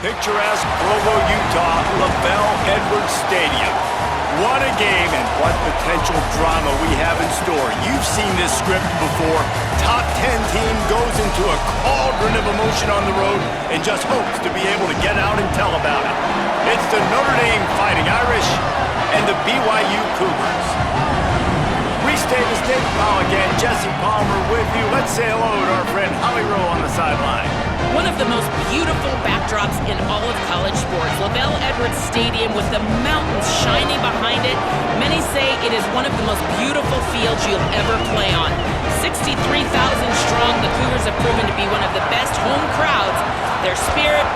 picturesque Provo, Utah, LaBelle Edwards Stadium. What a game and what potential drama we have in store. You've seen this script before. Top 10 team goes into a cauldron of emotion on the road and just hopes to be able to get out and tell about it. It's the Notre Dame Fighting Irish and the BYU Cougars. Restate the stage call again. Jesse Palmer with you. Let's say hello to our friend Holly Rowe on the sideline. One of the most beautiful backdrops in all of college sports. LaBelle Edwards Stadium with the mountains shining behind it. Many say it is one of the most beautiful fields you'll ever play on. 63,000 strong, the Cougars have proven to be one of the best home crowds. Their spirit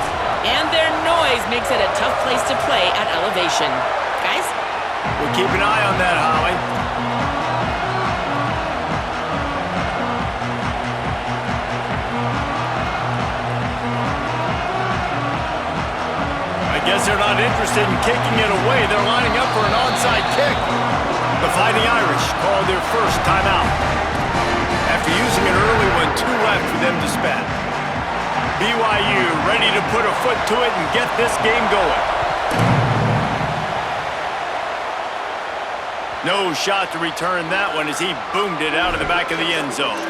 and their noise makes it a tough place to play at elevation. Guys? We'll keep an eye on that, Holly. I guess they're not interested in kicking it away. They're lining up for an onside kick. The Fighting Irish called their first timeout after using it early when 2 left for them to spend. BYU ready to put a foot to it and get this game going. No shot to return that one as he boomed it out of the back of the end zone.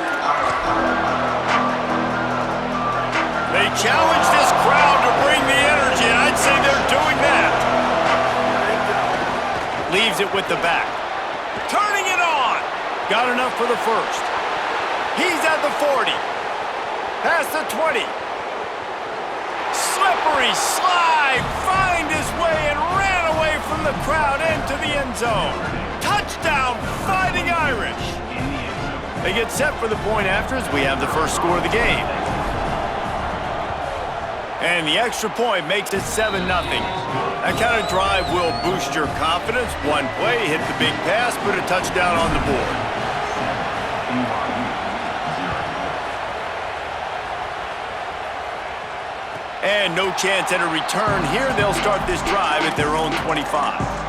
They challenge this crowd to bring the energy, and I'd say they're doing that. Leaves it with the back. Turning it on. Got enough for the first. He's at the 40. Past the 20. Slippery slide. Find his way and ran away from the crowd into the end zone. Touchdown, Fighting Irish. They get set for the point after as we have the first score of the game. And the extra point makes it 7-0. That kind of drive will boost your confidence. One play, hit the big pass, put a touchdown on the board. And no chance at a return here. They'll start this drive at their own 25.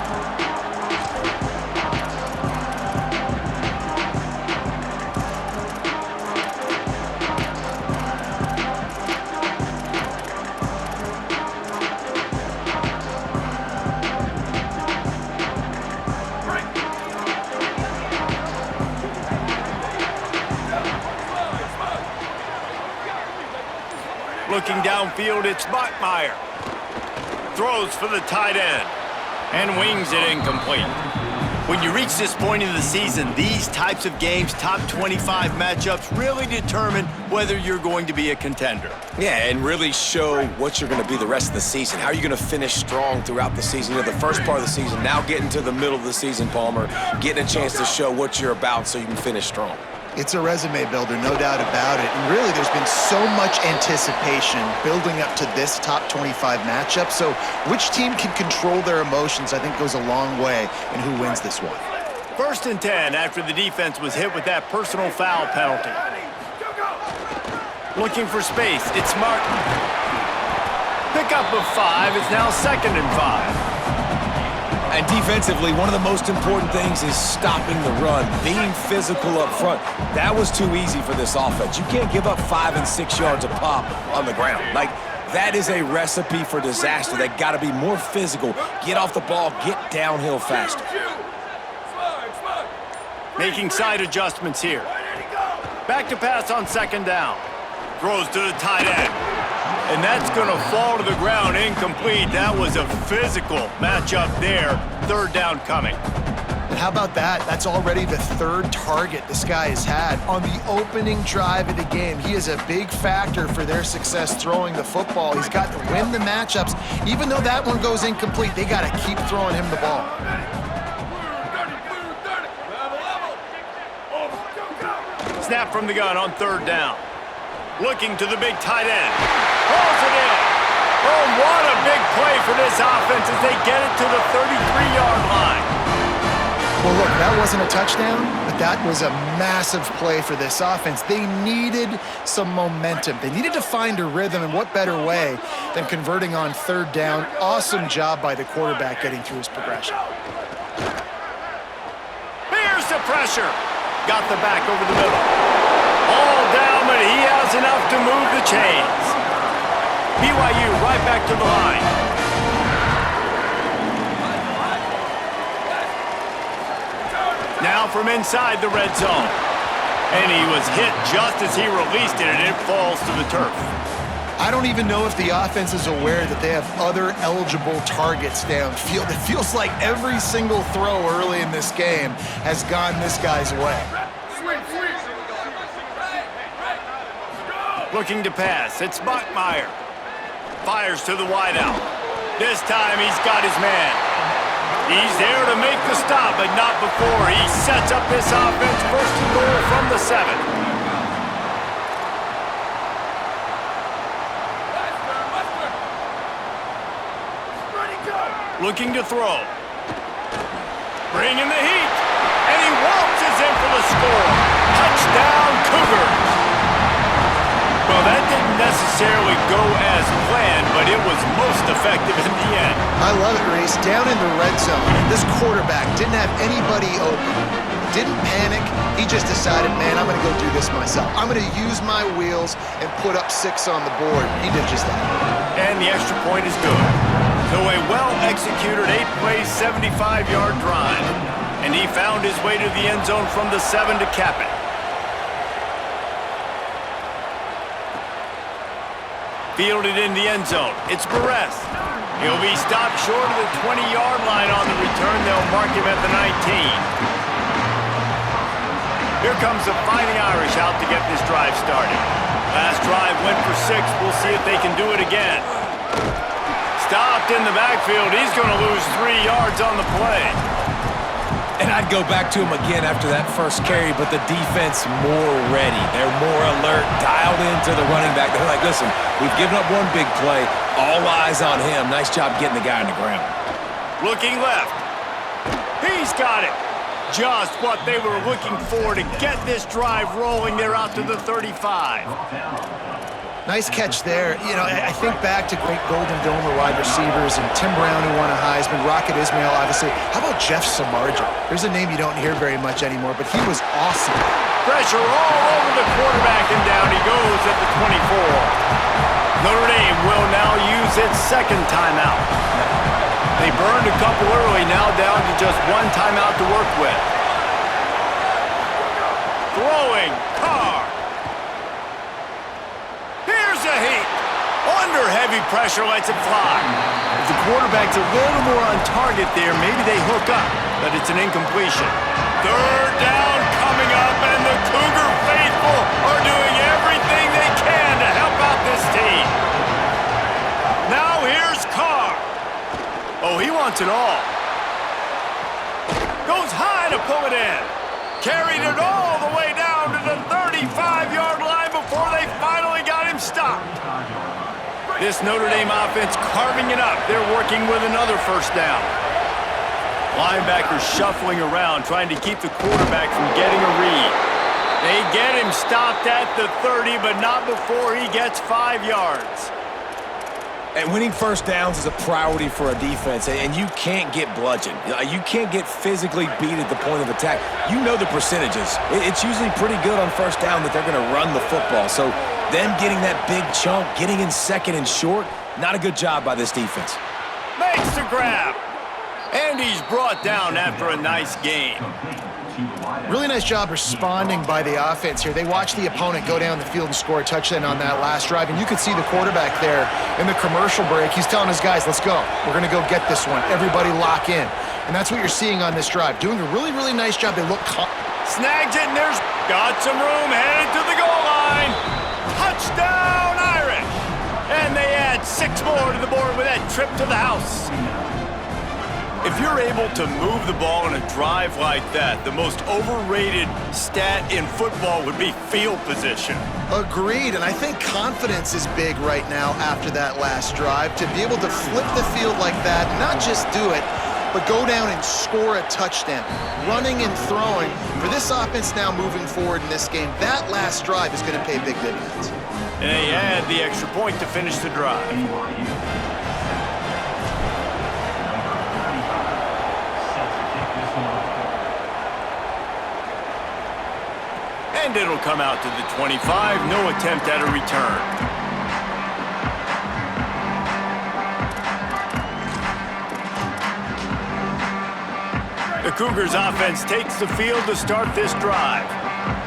Looking downfield, it's Bachmeyer. Throws for the tight end and wings it incomplete. When you reach this point in the season, these types of games, top 25 matchups, really determine whether you're going to be a contender. Yeah, and really show what you're going to be the rest of the season. How are you going to finish strong throughout the season? You know, the first part of the season, now getting to the middle of the season, Palmer, getting a chance to show what you're about so you can finish strong. It's a resume builder, no doubt about it. And really, there's been so much anticipation building up to this top 25 matchup. So which team can control their emotions, I think, goes a long way in who wins this one. 1st and 10 after the defense was hit with that personal foul penalty. Looking for space, it's Martin. Pickup of 5, it's now 2nd and 5. And defensively, one of the most important things is stopping the run, being physical up front. That was too easy for this offense. You can't give up 5 and 6 yards a pop on the ground. Like, that is a recipe for disaster. They got to be more physical, get off the ball, get downhill faster. Making side adjustments here. Back to pass on 2nd down. Throws to the tight end. And that's going to fall to the ground incomplete. That was a physical matchup there. 3rd down coming. And how about that? That's already the 3rd target this guy has had on the opening drive of the game. He is a big factor for their success throwing the football. He's got to win the matchups. Even though that one goes incomplete, they got to keep throwing him the ball. Snap from the gun on 3rd down. Looking to the big tight end. Pulls it in. Oh, what a big play for this offense as they get it to the 33-yard line. Well, look, that wasn't a touchdown, but that was a massive play for this offense. They needed some momentum. They needed to find a rhythm, and what better way than converting on 3rd down. Awesome job by the quarterback getting through his progression. Here's the pressure. Got the back over the middle. All down, but he has enough to move the chains. BYU right back to the line. Now from inside the red zone. And he was hit just as he released it, and it falls to the turf. I don't even know if the offense is aware that they have other eligible targets downfield. It feels like every single throw early in this game has gone this guy's way. Looking to pass. It's Bachmeier. Fires to the wideout. This time he's got his man. He's there to make the stop, but not before. He sets up this offense first and goal from the 7. Looking to throw. Bringing the heat. And he waltzes in for the score. Touchdown, Cougars. Well, that didn't necessarily go as planned, but it was most effective in the end. I love it, Reese. Down in the red zone, this quarterback didn't have anybody open. Didn't panic. He just decided, man, I'm going to go do this myself. I'm going to use my wheels and put up 6 on the board. He did just that. And the extra point is good. So a well-executed 8-play, 75-yard drive. And he found his way to the end zone from the 7 to cap it. Fielded in the end zone. It's Perez. He'll be stopped short of the 20-yard line on the return. They'll mark him at the 19. Here comes the Fighting Irish out to get this drive started. Last drive went for 6. We'll see if they can do it again. Stopped in the backfield. He's going to lose 3 yards on the play. And I'd go back to him again after that first carry, but the defense more ready. They're more alert, dialed into the running back. They're like, listen, we've given up one big play. All eyes on him. Nice job getting the guy on the ground. Looking left. He's got it. Just what they were looking for to get this drive rolling. They're out to the 35. Nice catch there. You know, I think back to great Golden Domer wide receivers and Tim Brown, who won a Heisman, Rocket Ismail, obviously. How about Jeff Samardzija? There's a name you don't hear very much anymore, but he was awesome. Pressure all over the quarterback, and down he goes at the 24. Notre Dame will now use its 2nd timeout. They burned a couple early, now down to just 1 timeout to work with. Throwing, Carr. Here's a heat. Under heavy pressure, lets it fly. If the quarterback's a little more on target there, maybe they hook up, but it's an incompletion. 3rd down coming up, and the Cougar faithful are doing everything they can to help out this team. Now here's Carr. Oh, he wants it all. Goes high to pull it in. Carried it all the way down to the 35-yard line before they finally got him stopped. This Notre Dame offense carving it up. They're working with another 1st down. Linebackers shuffling around, trying to keep the quarterback from getting a read. They get him stopped at the 30, but not before he gets 5 yards. And winning 1st downs is a priority for a defense, and you can't get bludgeoned. You can't get physically beat at the point of attack. You know the percentages. It's usually pretty good on 1st down that they're going to run the football. So them getting that big chunk, getting in 2nd and short, not a good job by this defense. Makes the grab. And he's brought down after a nice game. Really nice job responding by the offense here. They watched the opponent go down the field and score a touchdown on that last drive, and you could see the quarterback there in the commercial break. He's telling his guys, let's go. We're going to go get this one. Everybody lock in. And that's what you're seeing on this drive. Doing a really, really nice job. They look snags it, and there's got some room, headed to the goal line. Touchdown, Irish. And they add 6 more to the board with that trip to the house. If you're able to move the ball in a drive like that, the most overrated stat in football would be field position. Agreed, and I think confidence is big right now after that last drive. To be able to flip the field like that, not just do it, but go down and score a touchdown. Running and throwing. For this offense now moving forward in this game, that last drive is going to pay big dividends. And they add the extra point to finish the drive. And it'll come out to the 25. No attempt at a return. The Cougars offense takes the field to start this drive.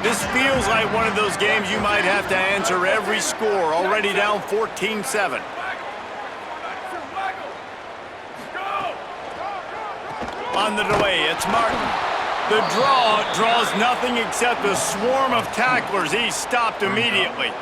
This feels like one of those games you might have to answer every score, already down 14-7. On the delay, it's Martin. The draw draws nothing except a swarm of tacklers. He's stopped immediately.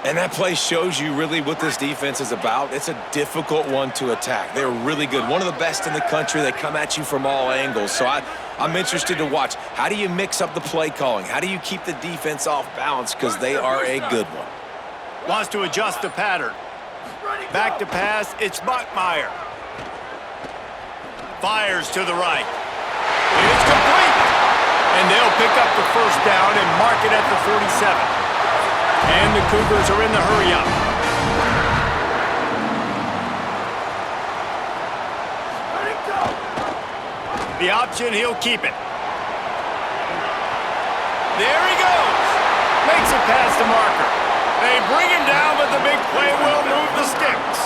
And that play shows you really what this defense is about. It's a difficult one to attack. They're really good. One of the best in the country. They come at you from all angles. So I'm interested to watch. How do you mix up the play calling? How do you keep the defense off balance? Because they are a good one. Wants to adjust the pattern. Back to pass, it's Buckmeyer. Fires to the right. It's complete. And they'll pick up the first down and mark it at the 47. And the Cougars are in the hurry-up. The option, he'll keep it. There he goes. Makes it past the marker. They bring him down, but the big play will move the sticks.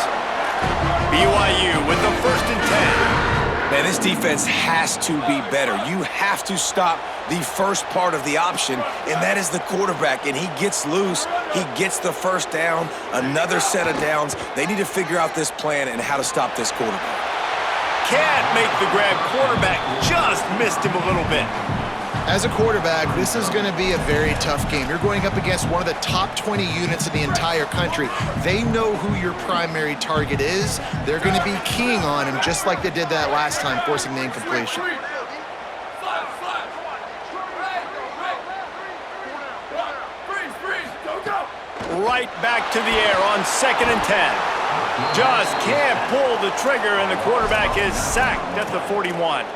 BYU with the 1st and 10. Man, this defense has to be better. You have to stop the first part of the option, and that is the quarterback. And he gets loose. He gets the first down, another set of downs. They need to figure out this plan and how to stop this quarterback. Can't make the grab. Quarterback just missed him a little bit. As a quarterback, this is going to be a very tough game. You're going up against one of the top 20 units in the entire country. They know who your primary target is. They're going to be keying on him just like they did that last time, forcing the incompletion. Right back to the air on 2nd and 10. Just can't pull the trigger, and the quarterback is sacked at the 41.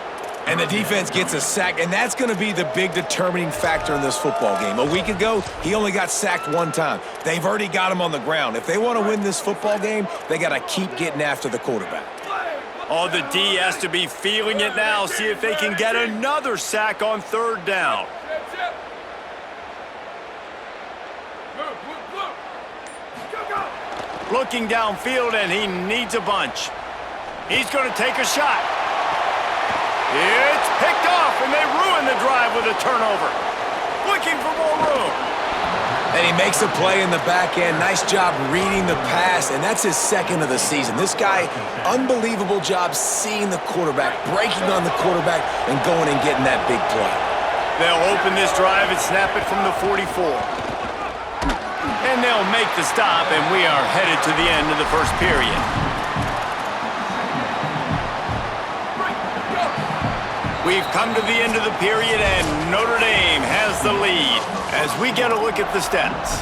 And the defense gets a sack, and that's going to be the big determining factor in this football game. A week ago, he only got sacked one time. They've already got him on the ground. If they want to win this football game, they got to keep getting after the quarterback. Oh, the D has to be feeling it now. See if they can get another sack on 3rd down. Looking downfield, and he needs a bunch. He's going to take a shot. It's picked off, and they ruin the drive with a turnover. Looking for more room. And he makes a play in the back end. Nice job reading the pass, and that's his 2nd of the season. This guy, unbelievable job seeing the quarterback, breaking on the quarterback, and going and getting that big play. They'll open this drive and snap it from the 44. And they'll make the stop, and we are headed to the end of the 1st period. We've come to the end of the period, and Notre Dame has the lead as we get a look at the stats.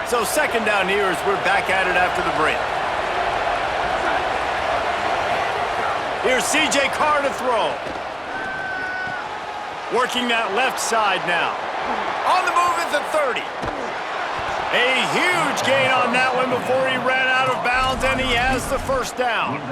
So 2nd down here as we're back at it after the break. Here's C.J. Carr to throw. Working that left side now. On the move at the 30. A huge gain on that one before he ran out of bounds, and he has the 1st down.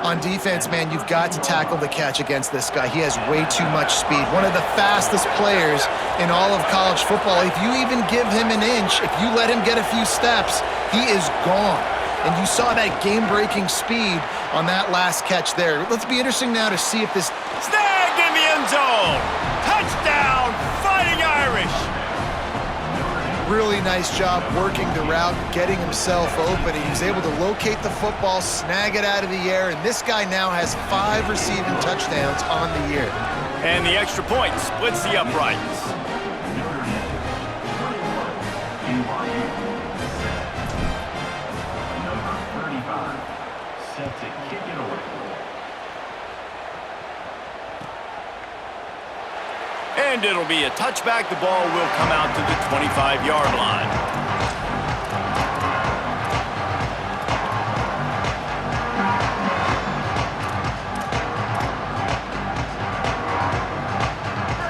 On defense, man, you've got to tackle the catch against this guy. He has way too much speed. One of the fastest players in all of college football. If you even give him an inch, if you let him get a few steps, he is gone. And you saw that game-breaking speed on that last catch there. Let's be interesting now to see if this... Snagged in the end zone! Touchdown, Fighting Irish! Really nice job working the route, getting himself open. He was able to locate the football, snag it out of the air, and this guy now has 5 receiving touchdowns on the year. And the extra point splits the uprights. And it'll be a touchback. The ball will come out to the 25-yard line.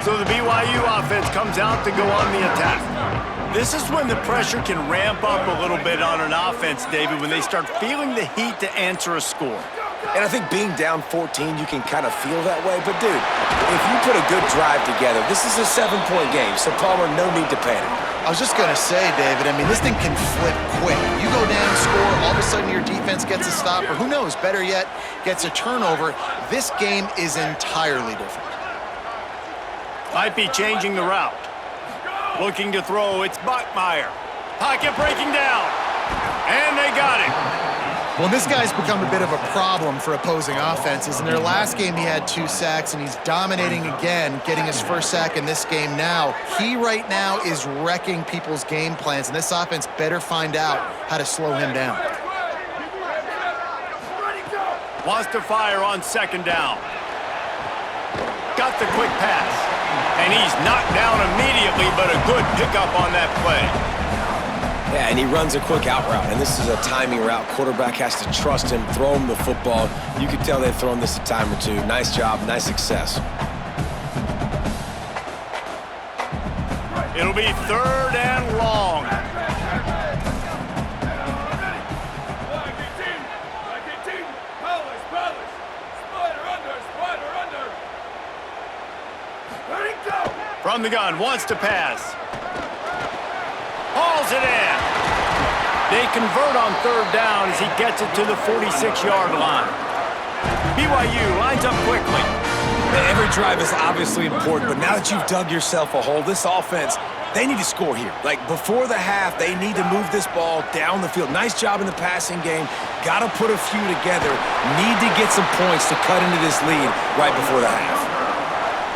So the BYU offense comes out to go on the attack. This is when the pressure can ramp up a little bit on an offense, David, when they start feeling the heat to answer a score. And I think being down 14, you can kind of feel that way. But, dude, if you put a good drive together, this is a 7-point game, so, Palmer, no need to panic. I was just going to say, David, I mean, this thing can flip quick. You go down, score, all of a sudden your defense gets a stop, or who knows, better yet, gets a turnover. This game is entirely different. Might be changing the route. Looking to throw, it's Bachmeier. Pocket breaking down. And they got him. Well, this guy's become a bit of a problem for opposing offenses. In their last game, he had 2 sacks, and he's dominating again, getting his first sack in this game now. He right now is wrecking people's game plans, and this offense better find out how to slow him down. Wants to fire on 2nd down. Got the quick pass. And he's knocked down immediately, but a good pickup on that play. Yeah, and he runs a quick out route, and this is a timing route. Quarterback has to trust him, throw him the football. You can tell they've thrown this a time or two. Nice job, nice success. It'll be 3rd and long. From the gun, wants to pass. Hauls it in. They convert on 3rd down as he gets it to the 46-yard line. BYU lines up quickly. Every drive is obviously important, but now that you've dug yourself a hole, this offense, they need to score here. Like, before the half, they need to move this ball down the field. Nice job in the passing game. Got to put a few together. Need to get some points to cut into this lead right before the half.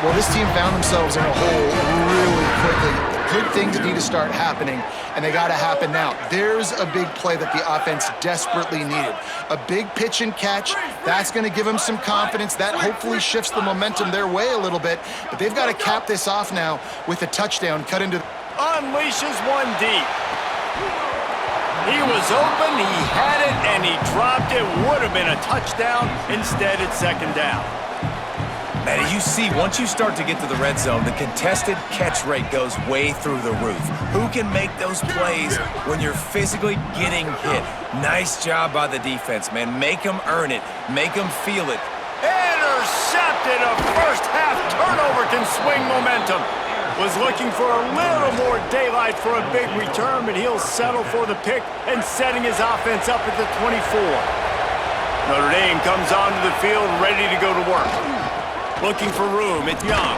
Well, this team found themselves in a hole really quickly. Good things need to start happening, and they got to happen now. There's a big play that the offense desperately needed. A big pitch and catch. That's going to give them some confidence. That hopefully shifts the momentum their way a little bit, but they've got to cap this off now with a touchdown cut into... Unleashes one deep. He was open, he had it, and he dropped it. Would have been a touchdown. Instead, it's 2nd down. Man, you see, once you start to get to the red zone, the contested catch rate goes way through the roof. Who can make those plays when you're physically getting hit? Nice job by the defense, man. Make them earn it. Make them feel it. Intercepted. A first-half turnover can swing momentum. Was looking for a little more daylight for a big return, but he'll settle for the pick and setting his offense up at the 24. Notre Dame comes onto the field ready to go to work. Looking for room, it's Young.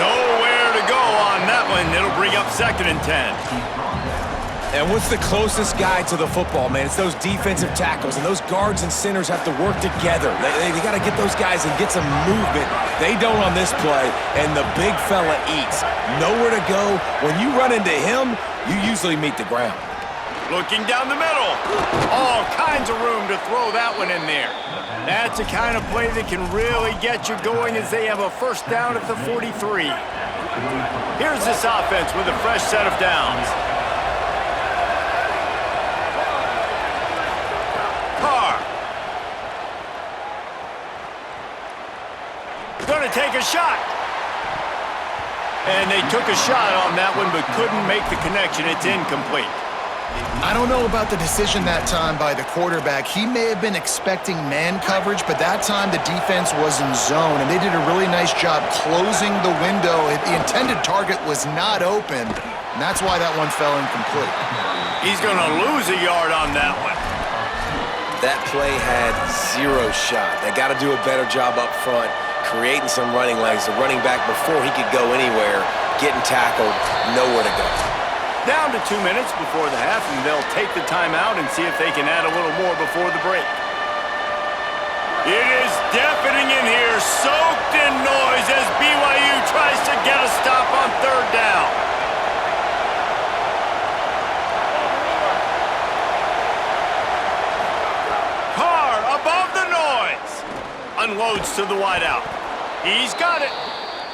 Nowhere to go on that one. It'll bring up 2nd and 10. And what's the closest guy to the football, man? It's those defensive tackles, and those guards and centers have to work together. They got to get those guys and get some movement. They don't on this play, and the big fella eats. Nowhere to go. When you run into him, you usually meet the ground. Looking down the middle. All kinds of room to throw that one in there. That's the kind of play that can really get you going as they have a 1st down at the 43. Here's this offense with a fresh set of downs. Carr. Gonna take a shot. And they took a shot on that one but couldn't make the connection. It's incomplete. I don't know about the decision that time by the quarterback. He may have been expecting man coverage, but that time the defense was in zone, and they did a really nice job closing the window. The intended target was not open, and that's why that one fell incomplete. He's going to lose a yard on that one. That play had 0 shot. They got to do a better job up front, creating some running lanes. The running back, before he could go anywhere, getting tackled, nowhere to go. Down to 2 minutes before the half, and they'll take the timeout and see if they can add a little more before the break. It is deafening in here, soaked in noise as BYU tries to get a stop on 3rd down. Carr above the noise. Unloads to the wideout. He's got it.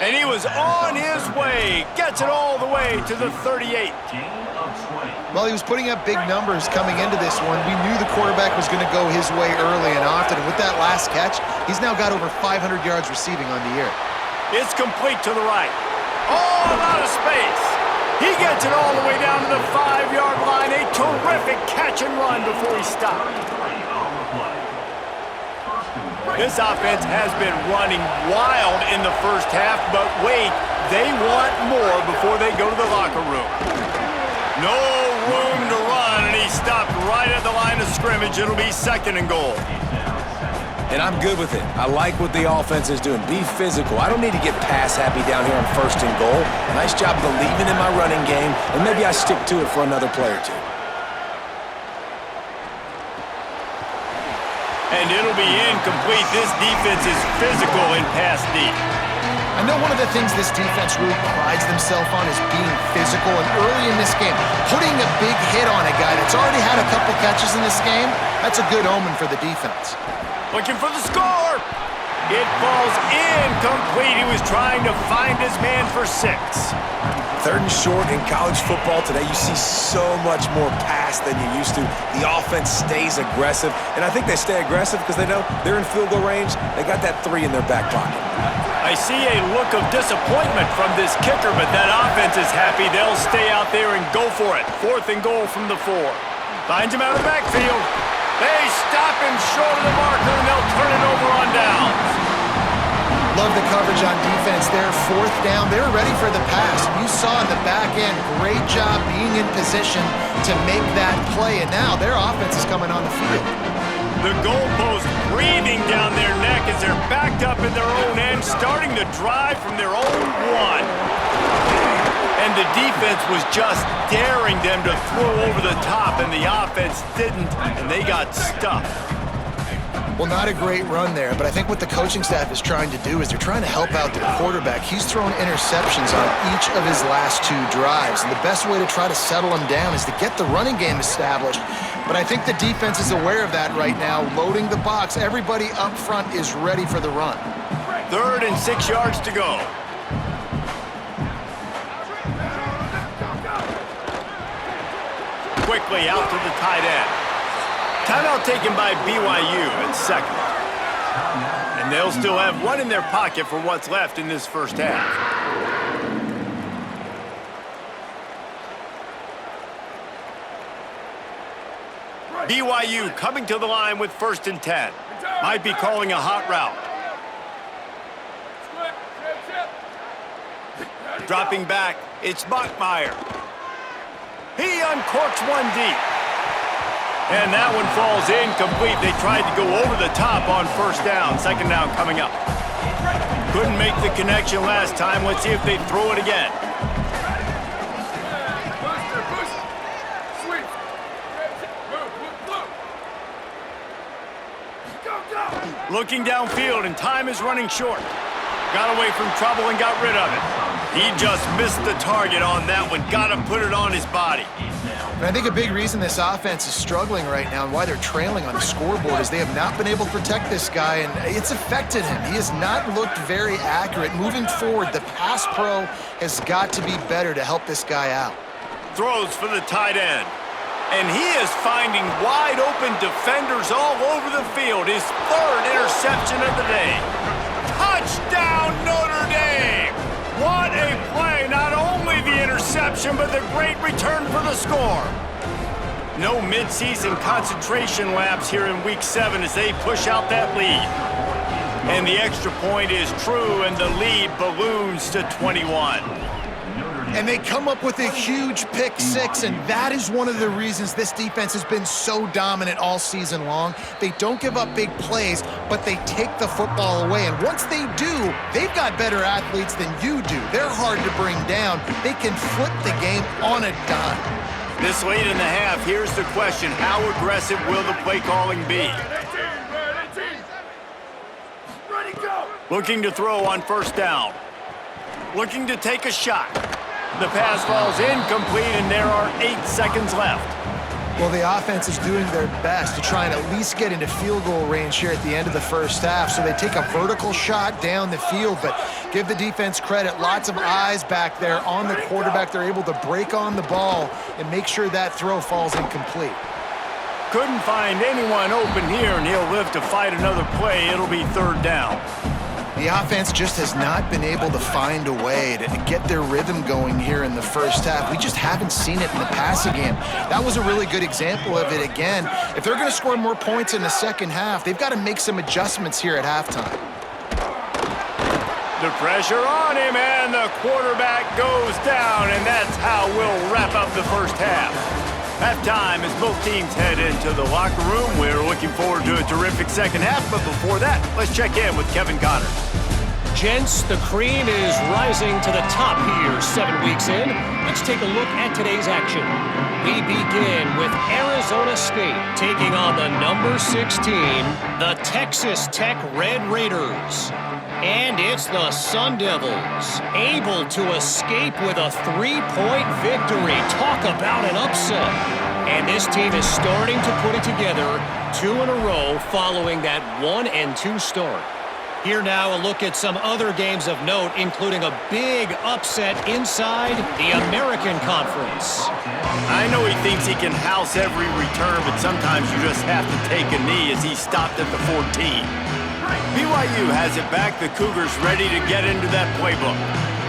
And he was on his way. Gets it all the way to the 38. Well, he was putting up big numbers coming into this one. We knew the quarterback was going to go his way early and often. And with that last catch, he's now got over 500 yards receiving on the year. It's complete to the right. All out of space. He gets it all the way down to the 5-yard line. A terrific catch and run before he stopped. This offense has been running wild in the first half, but wait, they want more before they go to the locker room. No room to run, and he stopped right at the line of scrimmage. It'll be 2nd and goal. And I'm good with it. I like what the offense is doing. Be physical. I don't need to get pass happy down here on 1st and goal. Nice job believing in my running game, and maybe I stick to it for another play or two. And it'll be incomplete. This defense is physical in pass deep. I know one of the things this defense really prides themselves on is being physical, and early in this game, putting a big hit on a guy that's already had a couple catches in this game, that's a good omen for the defense. Looking for the score. It falls incomplete. He was trying to find his man for 6. 3rd and short in college football today, you see so much more pass than you used to. The offense stays aggressive, and I think they stay aggressive because they know they're in field goal range. They got that 3 in their back pocket. I see a look of disappointment from this kicker, but that offense is happy. They'll stay out there and go for it. 4th and goal from the 4. Finds him out of the backfield. They stop him short of the marker, and they'll turn it over on downs. Love the coverage on defense there. 4th down. They were ready for the pass. You saw in the back end, great job being in position to make that play, and now their offense is coming on the field. The goalpost breathing down their neck as they're backed up in their own end, starting to drive from their own 1. And the defense was just daring them to throw over the top, and the offense didn't, and they got stuffed. Well, not a great run there, but I think what the coaching staff is trying to do is they're trying to help out their quarterback. He's thrown interceptions on each of his last 2 drives, and the best way to try to settle him down is to get the running game established. But I think the defense is aware of that right now, loading the box. Everybody up front is ready for the run. 3rd and 6 yards to go. Quickly out to the tight end. Timeout taken by BYU at 2nd. And they'll still have 1 in their pocket for what's left in this first half. BYU coming to the line with 1st and 10. Might be calling a hot route. Dropping back, it's Bachmeier. He uncorks 1 deep. And that one falls incomplete. They tried to go over the top on 1st down. 2nd down coming up. Couldn't make the connection last time. Let's see if they throw it again. Looking downfield, and time is running short. Got away from trouble and got rid of it. He just missed the target on that one. Got to put it on his body. And I think a big reason this offense is struggling right now and why they're trailing on the scoreboard is they have not been able to protect this guy, and it's affected him. He has not looked very accurate. Moving forward, the pass pro has got to be better to help this guy out. Throws for the tight end. And he is finding wide open defenders all over the field. His 3rd interception of the day. Touchdown, Notre Dame! What a play! Not only the interception, but the great return for the score. No midseason concentration laps here in Week 7 as they push out that lead. And the extra point is true, and the lead balloons to 21. And they come up with a huge pick 6, and that is one of the reasons this defense has been so dominant all season long. They don't give up big plays, but they take the football away. And once they do, they've got better athletes than you do. They're hard to bring down. They can flip the game on a dime. This late in the half, here's the question. How aggressive will the play calling be? Looking to throw on 1st down. Looking to take a shot. The pass falls incomplete, and there are 8 seconds left. Well, the offense is doing their best to try and at least get into field goal range here at the end of the first half. So they take a vertical shot down the field, but give the defense credit. Lots of eyes back there on the quarterback. They're able to break on the ball and make sure that throw falls incomplete. Couldn't find anyone open here, and he'll live to fight another play. It'll be 3rd down. The offense just has not been able to find a way to get their rhythm going here in the first half. We just haven't seen it in the passing game. That was a really good example of it again. If they're going to score more points in the second half, they've got to make some adjustments here at halftime. The pressure on him, and the quarterback goes down, and that's how we'll wrap up the first half. Halftime as both teams head into the locker room. We're looking forward to a terrific second half, but before that, let's check in with Kevin Connors. Gents, the cream is rising to the top here 7 weeks in. Let's take a look at today's action. We begin with Arizona State taking on the number 16, the Texas Tech Red Raiders. And it's the Sun Devils, able to escape with a 3-point victory. Talk about an upset. And this team is starting to put it together 2 in a row following that 1-2 start. Here now, a look at some other games of note, including a big upset inside the American Conference. I know he thinks he can house every return, but sometimes you just have to take a knee as he stopped at the 14. BYU has it back. The Cougars ready to get into that playbook.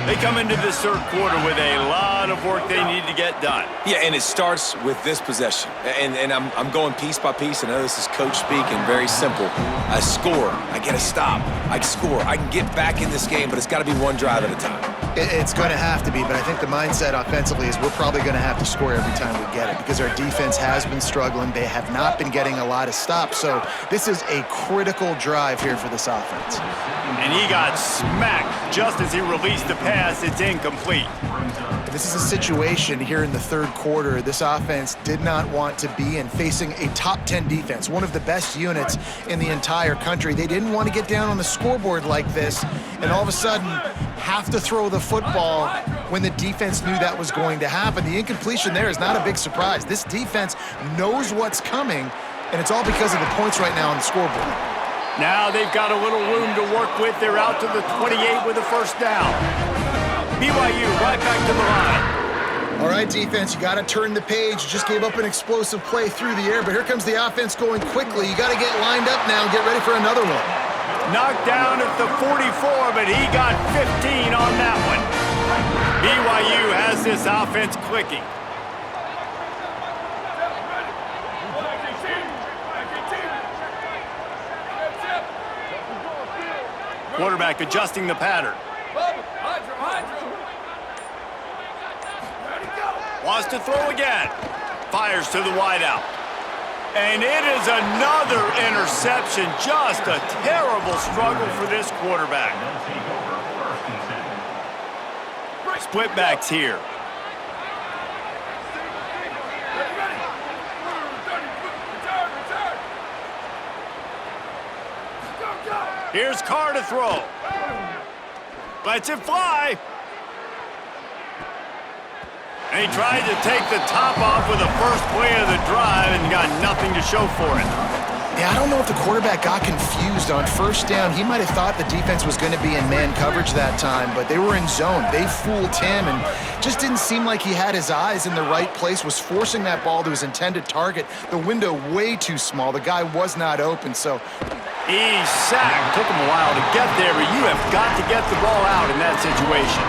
They come into this third quarter with a lot of work they need to get done. Yeah, and it starts with this possession. And I'm going piece by piece. I know this is coach speak and very simple. I score. I get a stop. I score. I can get back in this game, but it's got to be one drive at a time. It's going to have to be, but I think the mindset offensively is we're probably going to have to score every time we get it because our defense has been struggling. They have not been getting a lot of stops, so this is a critical drive here for this offense. And he got smacked just as he released the pass. It's incomplete. This is a situation here in the third quarter this offense did not want to be in, facing a top 10 defense, one of the best units in the entire country. They didn't want to get down on the scoreboard like this and all of a sudden have to throw the football when the defense knew that was going to happen. The incompletion there is not a big surprise. This defense knows what's coming, and it's all because of the points right now on the scoreboard. Now they've got a little room to work with. They're out to the 28 with a first down. BYU right back to the line. All right, defense, you got to turn the page. You just gave up an explosive play through the air, but here comes the offense going quickly. You got to get lined up now and get ready for another one. Knocked down at the 44, but he got 15 on that one. BYU has this offense clicking. Quarterback adjusting the pattern. Wants to throw again. Fires to the wideout. And it is another interception. Just a terrible struggle for this quarterback. Split backs here. Here's Carr to throw. Lets it fly. And he tried to take the top off with the first play of the drive and got nothing to show for it. Yeah, I don't know if the quarterback got confused on first down. He might have thought the defense was going to be in man coverage that time, but they were in zone. They fooled him and just didn't seem like he had his eyes in the right place, was forcing that ball to his intended target. The window way too small. The guy was not open, so... He's sacked. Took him a while to get there, but you have got to get the ball out in that situation.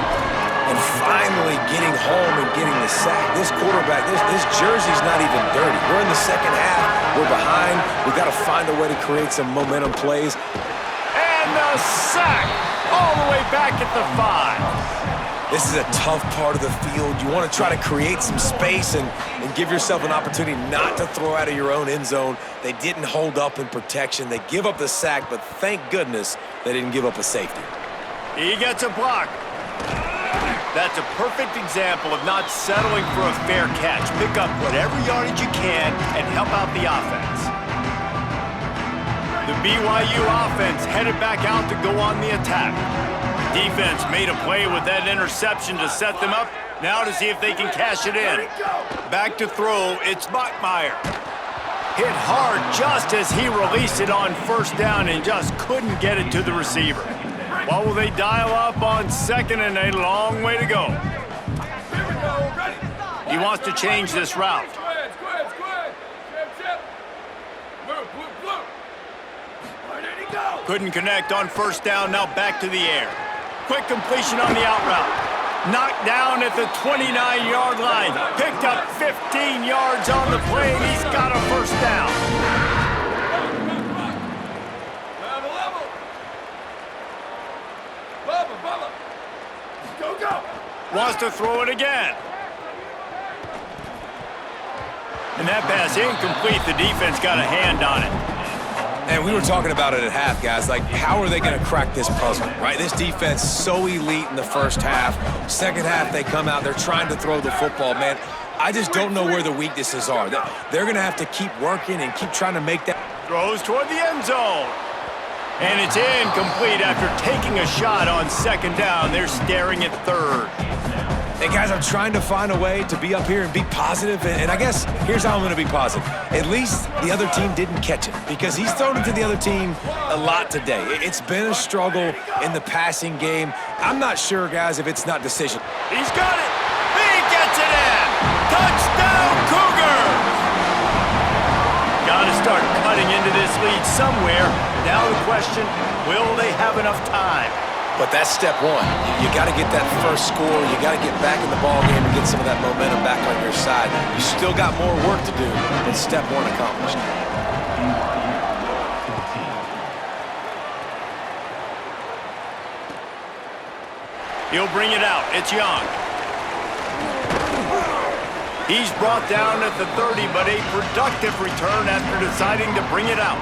And finally getting home and getting the sack. This quarterback, this jersey's not even dirty. We're in the second half. We're behind. We've got to find a way to create some momentum plays. And the sack all the way back at the 5. This is a tough part of the field. You want to try to create some space and give yourself an opportunity not to throw out of your own end zone. They didn't hold up in protection. They give up the sack, but thank goodness they didn't give up a safety. He gets a block. That's a perfect example of not settling for a fair catch. Pick up whatever yardage you can and help out the offense. The BYU offense headed back out to go on the attack. Defense made a play with that interception to set them up. Now to see if they can cash it in. Back to throw, it's Bachmeier. Hit hard just as he released it on first down and just couldn't get it to the receiver. What will they dial up on second and a long way to go? He wants to change this route. Couldn't connect on first down, now back to the air. Quick completion on the out route. Knocked down at the 29-yard line. Picked up 15 yards on the play, and he's got a first down. Wants to throw it again. And that pass incomplete. The defense got a hand on it. And we were talking about it at half, guys. Like, how are they going to crack this puzzle, right? This defense so elite in the first half. Second half, they come out. They're trying to throw the football, man. I just don't know where the weaknesses are. They're going to have to keep working and keep trying to make that. Throws toward the end zone. And it's incomplete after taking a shot on second down. They're staring at third. Hey, guys, I'm trying to find a way to be up here and be positive, and I guess here's how I'm going to be positive. At least the other team didn't catch it because he's thrown it to the other team a lot today. It's been a struggle in the passing game. I'm not sure, guys, if it's not decision. He's got it. He gets it in. Touchdown, Cougars! Got to start cutting into this lead somewhere. Now the question, will they have enough time? But that's step one. You got to get that first score. You got to get back in the ball game and get some of that momentum back on your side. You still got more work to do, but step one accomplished. He'll bring it out. It's Young. He's brought down at the 30, but a productive return after deciding to bring it out.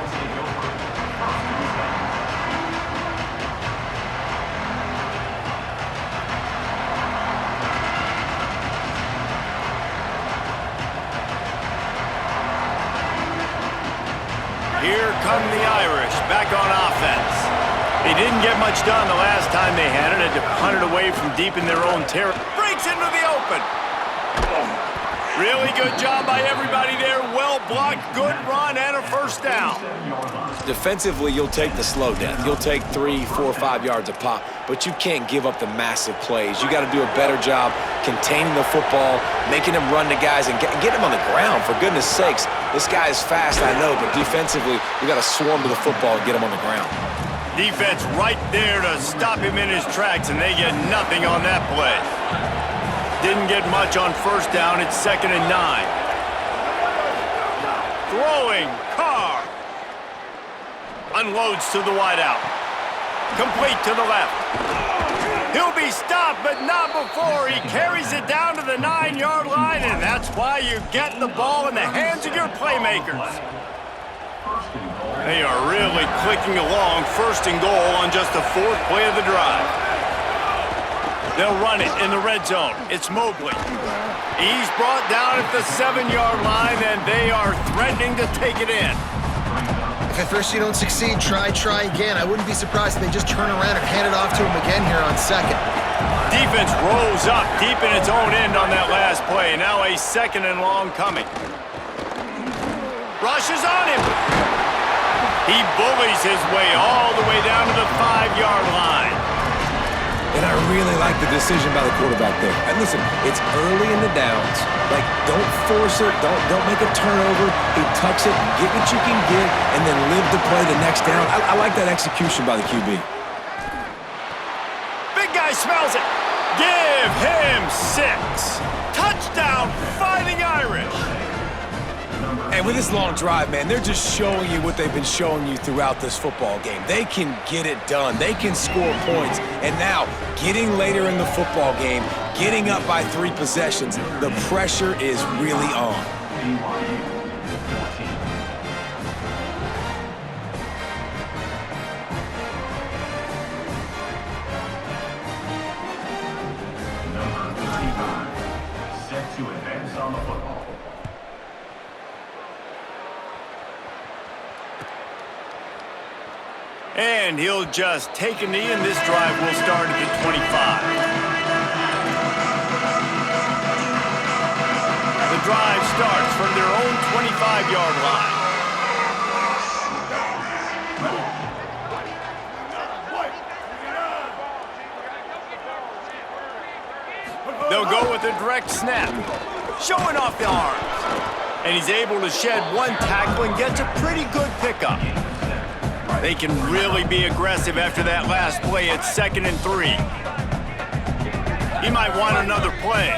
Here come the Irish, back on offense. They didn't get much done the last time they had it. Had to punt it away from deep in their own territory. Breaks into the open. Really good job by everybody there. Well blocked, good run, and a first down. Defensively, you'll take the slow death. You'll take 3, 4, 5 yards a pop, but you can't give up the massive plays. You got to do a better job containing the football, making them run to guys, and get them on the ground, for goodness sakes. This guy is fast, I know, but defensively, we got to swarm to the football and get him on the ground. Defense right there to stop him in his tracks, and they get nothing on that play. Didn't get much on first down. It's 2nd and 9. Throwing, Carr. Unloads to the wideout. Complete to the left. He'll be stopped, but not before. He carries it down to the 9-yard line, and that's why you get the ball in the hands of your playmakers. They are really clicking along. 1st and goal on just the 4th play of the drive. They'll run it in the red zone. It's Mobley. He's brought down at the 7-yard line, and they are threatening to take it in. If at first you don't succeed, try again. I wouldn't be surprised if they just turn around and hand it off to him again here on 2nd. Defense rolls up deep in its own end on that last play. Now a 2nd and long coming. Rushes on him. He bullies his way all the way down to the 5-yard line. And I really like the decision by the quarterback there. And listen, it's early in the downs. Like, don't force it. Don't make a turnover. He tucks it, get what you can get, and then live to play the next down. I like that execution by the QB. Big guy smells it. Give him 6. Touchdown, Fighting Irish. And with this long drive, man, they're just showing you what they've been showing you throughout this football game. They can get it done. They can score points. And now, getting later in the football game, getting up by 3 possessions, the pressure is really on. Number 55, set to advance on the football. And he'll just take a knee, and this drive will start at the 25. The drive starts from their own 25-yard line. They'll go with a direct snap, showing off the arms. And he's able to shed 1 tackle and gets a pretty good pickup. They can really be aggressive after that last play. It's 2nd and 3. He might want another play.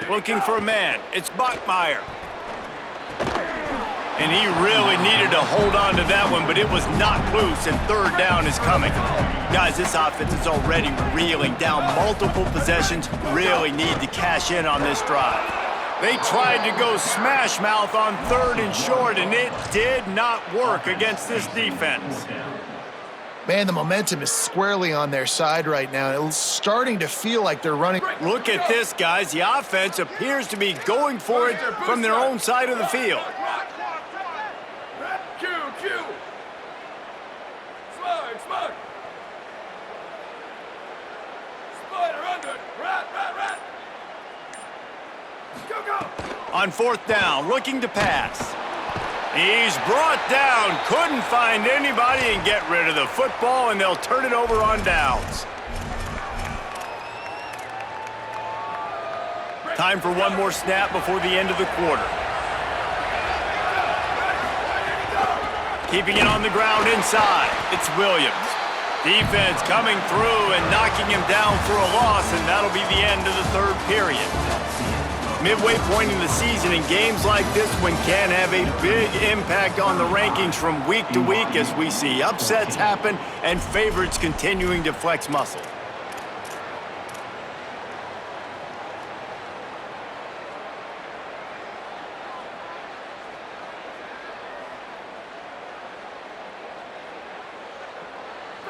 Looking for a man. It's Bachmeier. And he really needed to hold on to that one, but it was not loose, and third down is coming. Guys, this offense is already reeling down multiple possessions. Really need to cash in on this drive. They tried to go smash mouth on third and short, and it did not work against this defense. Man, the momentum is squarely on their side right now. It's starting to feel like they're running. Look at this, guys. The offense appears to be going for it from their own side of the field. On fourth down, looking to pass. He's brought down, couldn't find anybody and get rid of the football, and they'll turn it over on downs. Time for one more snap before the end of the quarter. Keeping it on the ground inside, it's Williams. Defense coming through and knocking him down for a loss, and that'll be the end of the third period. Midway point in the season, and games like this one can have a big impact on the rankings from week to week as we see upsets happen and favorites continuing to flex muscle.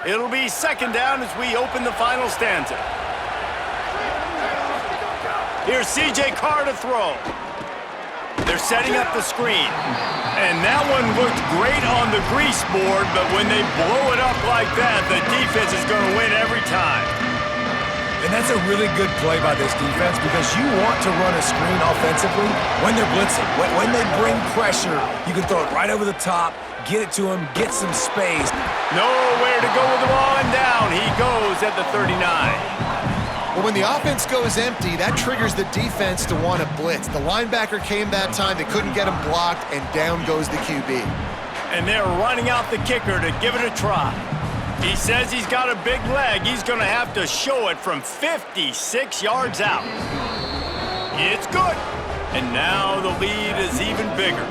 It'll be second down as we open the final stanza. Here's C.J. Carr to throw. They're setting up the screen. And that one looked great on the grease board, but when they blow it up like that, the defense is going to win every time. And that's a really good play by this defense because you want to run a screen offensively when they're blitzing. When they bring pressure, you can throw it right over the top, get it to him, get some space. Nowhere to go with the ball, and down he goes at the 39. Well, when the offense goes empty, that triggers the defense to want to blitz. The linebacker came that time. They couldn't get him blocked, and down goes the QB. And they're running out the kicker to give it a try. He says he's got a big leg. He's going to have to show it from 56 yards out. It's good. And now the lead is even bigger.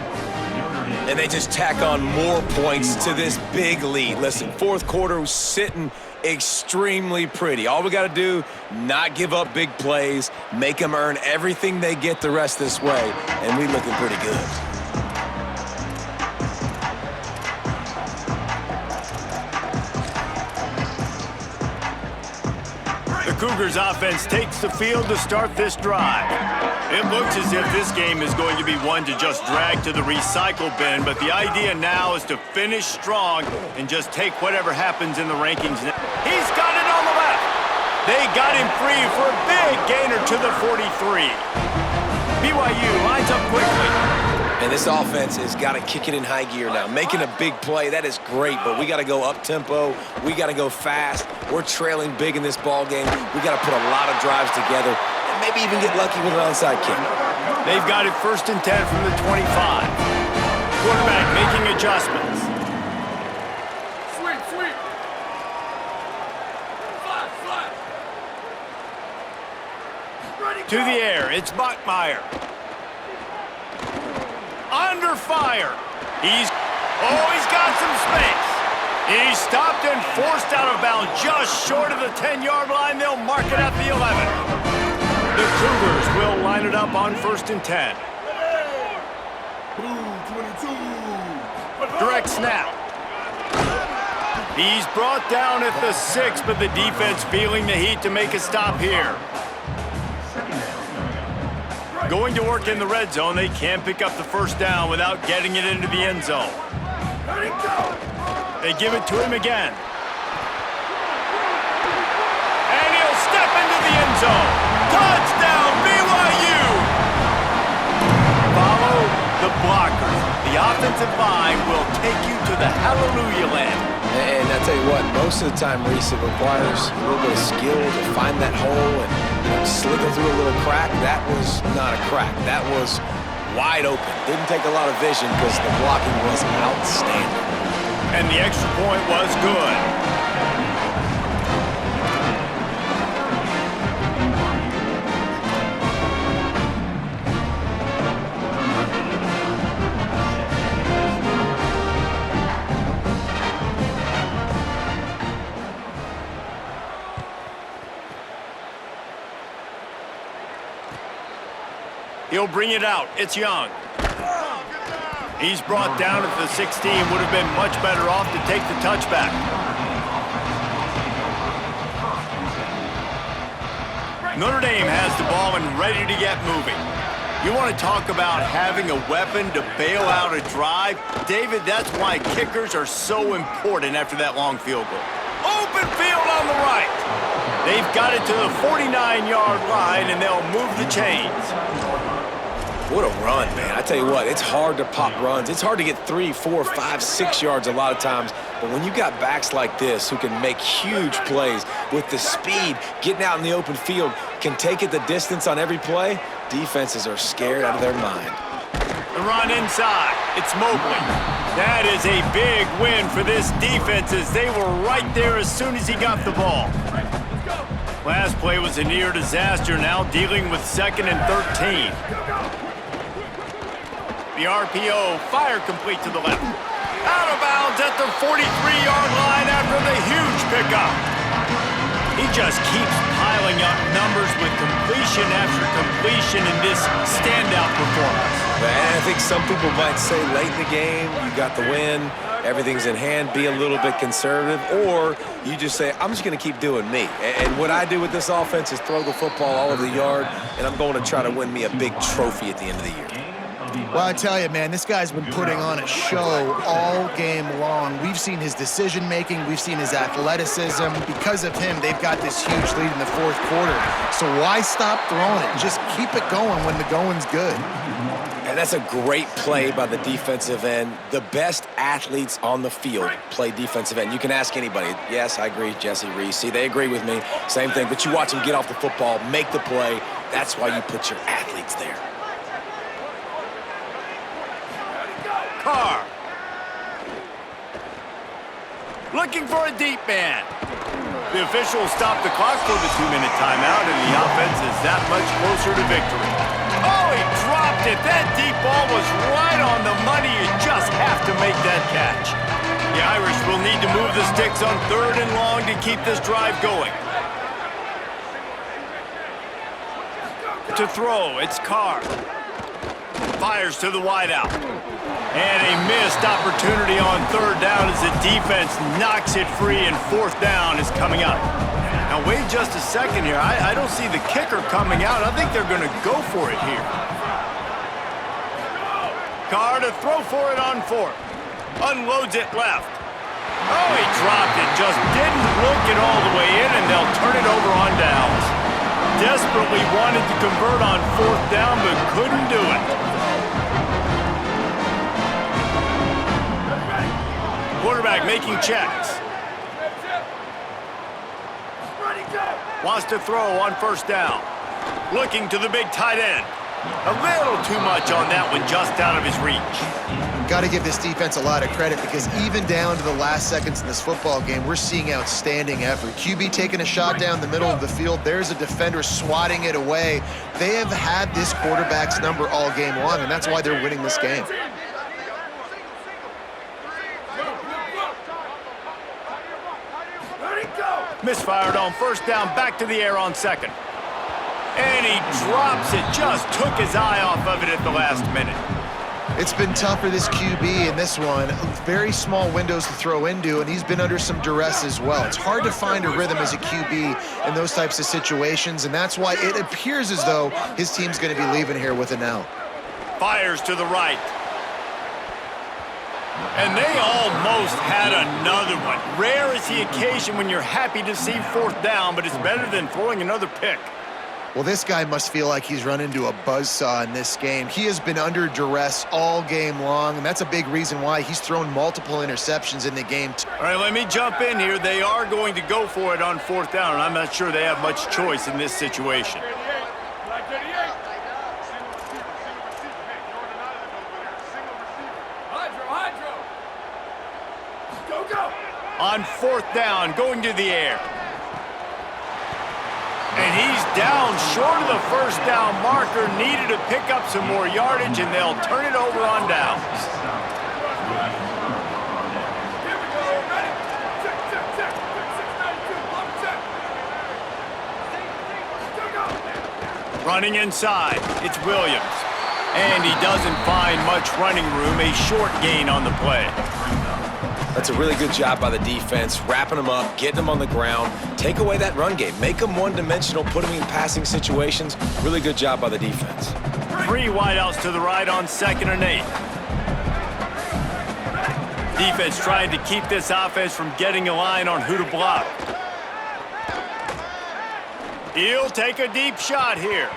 And they just tack on more points to this big lead. Listen, fourth quarter was sitting extremely pretty. All we got to do, not give up big plays, make them earn everything they get the rest this way, and we looking pretty good. The Cougars offense takes the field to start this drive. It looks as if this game is going to be one to just drag to the recycle bin, but the idea now is to finish strong and just take whatever happens in the rankings. He's got it on the left. They got him free for a big gainer to the 43. BYU lines up quickly. And this offense has got to kick it in high gear now. Making a big play, that is great, but we got to go up-tempo. We got to go fast. We're trailing big in this ball game. We got to put a lot of drives together and maybe even get lucky with an onside kick. They've got it 1st and 10 from the 25. Quarterback making adjustments. Sweep. Flash. To the air, it's Bachmeier. Under fire. He's got some space. He's stopped and forced out of bounds just short of the 10-yard line. They'll mark it at the 11. The Cougars will line it up on 1st and 10. Direct snap. He's brought down at the 6, but the defense feeling the heat to make a stop here. Going to work in the red zone, they can't pick up the 1st down without getting it into the end zone. They give it to him again. And he'll step into the end zone. Touchdown, BYU! Follow the blockers. The offensive line will take you to the hallelujah land. And I tell you what, most of the time, Reese, it requires a little bit of skill to find that hole and slither through a little crack. That was not a crack. That was wide open. Didn't take a lot of vision because the blocking was outstanding. And the extra point was good. He'll bring it out. It's Young. He's brought down at the 16. Would have been much better off to take the touchback. Notre Dame has the ball and ready to get moving. You want to talk about having a weapon to bail out a drive? David, that's why kickers are so important after that long field goal. Open field on the right. They've got it to the 49-yard line, and they'll move the chains. What a run, man. I tell you what, it's hard to pop runs. It's hard to get 3, 4, 5, 6 yards a lot of times. But when you got backs like this who can make huge plays with the speed, getting out in the open field, can take it the distance on every play, defenses are scared out of their mind. The run inside. It's Mobley. That is a big win for this defense as they were right there as soon as he got the ball. Last play was a near disaster, now dealing with 2nd and 13. The RPO, fire complete to the left. Out of bounds at the 43-yard line after the huge pickup. He just keeps piling up numbers with completion after completion in this standout performance. And I think some people might say late in the game, you got the win, everything's in hand, be a little bit conservative, or you just say, I'm just going to keep doing me. And what I do with this offense is throw the football all over the yard, and I'm going to try to win me a big trophy at the end of the year. Well, I tell you, man, this guy's been putting on a show all game long. We've seen his decision-making. We've seen his athleticism. Because of him, they've got this huge lead in the 4th quarter. So why stop throwing it? Just keep it going when the going's good. And that's a great play by the defensive end. The best athletes on the field play defensive end. You can ask anybody. Yes, I agree, Jesse Reese. See, they agree with me. Same thing. But you watch them get off the football, make the play. That's why you put your athletes there. Carr. Looking for a deep man. The officials stopped the clock for the 2-minute timeout, and the offense is that much closer to victory. Oh, he dropped it. That deep ball was right on the money. You just have to make that catch. The Irish will need to move the sticks on 3rd and long to keep this drive going. To throw, it's Carr. Fires to the wideout. And a missed opportunity on 3rd down as the defense knocks it free, and 4th down is coming up. Now, wait just a second here. I don't see the kicker coming out. I think they're going to go for it here. Carr to throw for it on 4th. Unloads it left. Oh, he dropped it. Just didn't look it all the way in, and they'll turn it over on downs. Desperately wanted to convert on 4th down, but couldn't do it. Quarterback making checks. Wants to throw on 1st down. Looking to the big tight end. A little too much on that one, just out of his reach. Got to give this defense a lot of credit because even down to the last seconds in this football game, we're seeing outstanding effort. QB taking a shot down the middle of the field. There's a defender swatting it away. They have had this quarterback's number all game long, and that's why they're winning this game. Misfired on 1st down, back to the air on 2nd. And he drops it, just took his eye off of it at the last minute. It's been tough for this QB in this one. Very small windows to throw into, and he's been under some duress as well. It's hard to find a rhythm as a QB in those types of situations, and that's why it appears as though his team's going to be leaving here with an L. Fires to the right. And they almost had another one. Rare is the occasion when you're happy to see 4th down, but it's better than throwing another pick. Well, this guy must feel like he's run into a buzzsaw in this game. He has been under duress all game long, and that's a big reason why he's thrown multiple interceptions in the game. All right, let me jump in here. They are going to go for it on 4th down, and I'm not sure they have much choice in this situation. On 4th down, going to the air. And he's down short of the 1st down marker. Needed to pick up some more yardage, and they'll turn it over on downs. Running inside, it's Williams. And he doesn't find much running room, a short gain on the play. That's a really good job by the defense, wrapping them up, getting them on the ground. Take away that run game. Make them one-dimensional, put them in passing situations. Really good job by the defense. 3 wideouts to the right on 2nd and 8. Defense trying to keep this offense from getting a line on who to block. He'll take a deep shot here.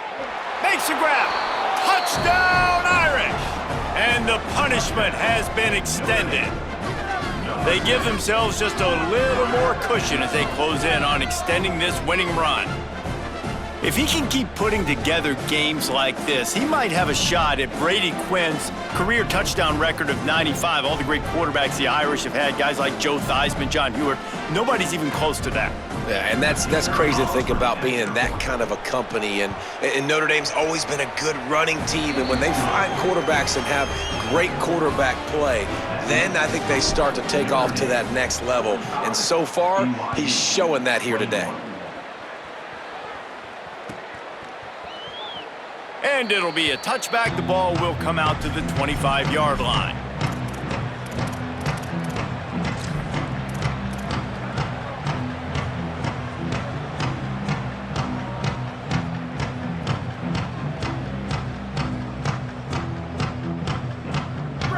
Makes a grab. Touchdown, Irish! And the punishment has been extended. They give themselves just a little more cushion as they close in on extending this winning run. If he can keep putting together games like this, he might have a shot at Brady Quinn's career touchdown record of 95. All the great quarterbacks the Irish have had, guys like Joe Theismann, John Hewart, nobody's even close to that. Yeah, and that's crazy to think about being in that kind of a company. And Notre Dame's always been a good running team. And when they find quarterbacks and have great quarterback play, then I think they start to take off to that next level. And so far, he's showing that here today. And it'll be a touchback. The ball will come out to the 25-yard line.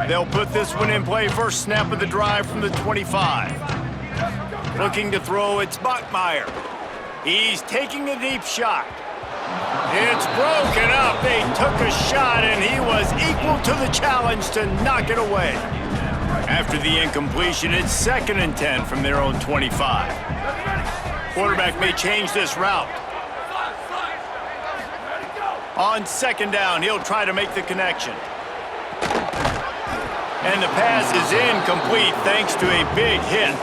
They'll put this one in play. First snap of the drive from the 25. Looking to throw, it's Bachmeier. He's taking a deep shot. It's broken up. They took a shot, and he was equal to the challenge to knock it away. After the incompletion, it's 2nd and 10 from their own 25. Quarterback may change this route. On 2nd down, he'll try to make the connection. And the pass is incomplete thanks to a big hit.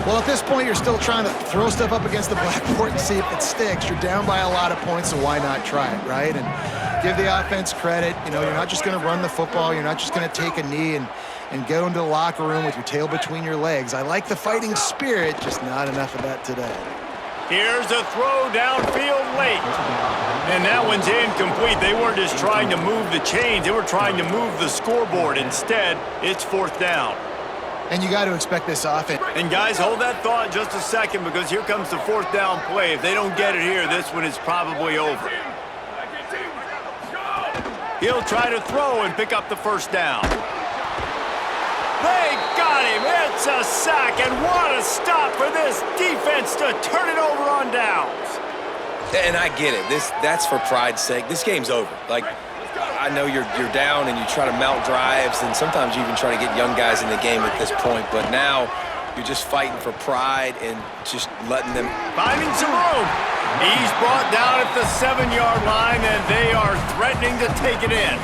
Well, at this point, you're still trying to throw stuff up against the blackboard and see if it sticks. You're down by a lot of points, so why not try it, right? And give the offense credit. You know, you're not just going to run the football. You're not just going to take a knee and go into the locker room with your tail between your legs. I like the fighting spirit, just not enough of that today. Here's a throw downfield late. And that one's incomplete. They weren't just trying to move the chains. They were trying to move the scoreboard. Instead, it's 4th down. And you got to expect this offense. And guys, hold that thought just a second, because here comes the 4th down play. If they don't get it here, this one is probably over. He'll try to throw and pick up the 1st down. They got him. It's a sack, and what a stop for this defense to turn it over on downs. And I get it. That's for pride's sake. This game's over. Like, I know you're down and you try to mount drives, and sometimes you even try to get young guys in the game at this point. But now you're just fighting for pride and just letting them. Finding some room. He's brought down at the 7-yard line, and they are threatening to take it in.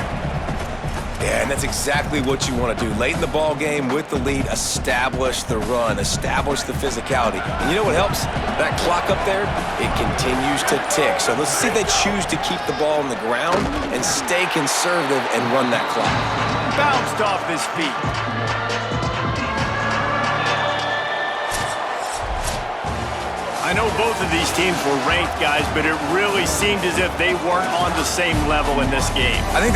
Yeah, and that's exactly what you want to do. Late in the ball game with the lead, establish the run, establish the physicality. And you know what helps? That clock up there, it continues to tick. So let's see if they choose to keep the ball on the ground and stay conservative and run that clock. Bounced off his feet. I know both of these teams were ranked, guys, but it really seemed as if they weren't on the same level in this game. I think that